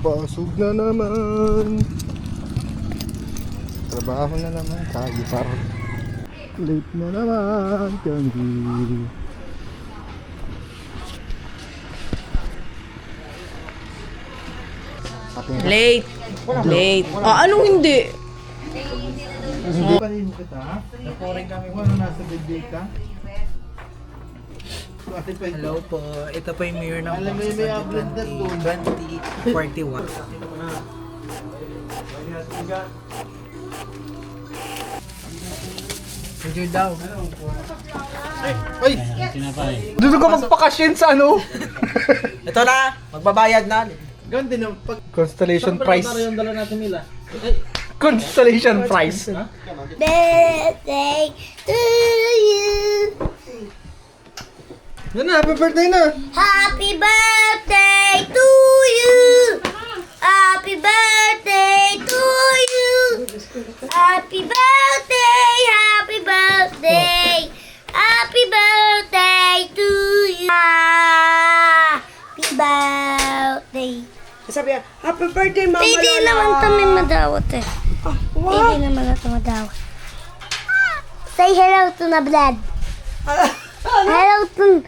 Pasok na naman. Trabaho na naman tayo para late na naman kami. Late. Late. Ah, anong hindi? Hindi pa rin kita. Naporing kami mo nung nasa bibig ka. Hello po. Ito po yung mayor ng Alam mo yung may upload na doon. 2041. Enjoy daw. Ay! Doon ko magpakasyon sa ano? Ito na. Magbabayad na. Ganda ng Constellation Prize. Yung dala natin nila. Constellation Prize. Birthday to you. Yan na, happy birthday na. Happy birthday to you. Happy birthday to you. Happy birthday, happy birthday. Happy birthday to you. Happy birthday. Sabi yan, happy birthday, Mama Pwede Lola. naman kami madawat eh. Pwede naman ito madawat. Say hello to the blood. Hello to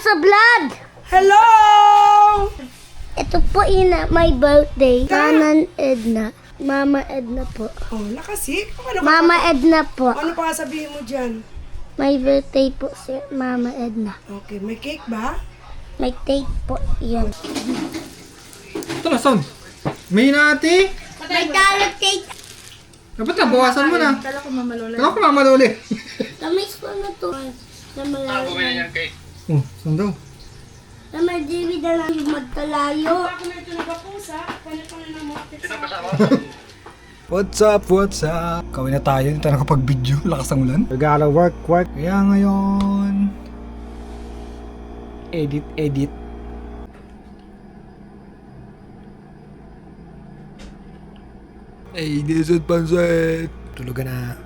sa blood. Hello! Ito po ina, my birthday. Kanan Edna. Mama Edna po. Oh, nakasi. Ano, Mama Edna po. ano pa sabihin mo dyan? My birthday po si Mama Edna. Okay, may cake ba? May tape po yan. Ito na, sound. May nati. May talog tape. Dapat na, bawasan mo na. Kala ko mamalula. Ako mamaluli. Tamis po na to. Na malayo. Oh, saan daw? Na may David na lang yung magkalayo. What's up? Kawin na tayo. Hindi tayo nakapag-video. Lakas ng ulan. Nagala work. Kaya ngayon... Edit. Ay, desot pansit. Tulugan na.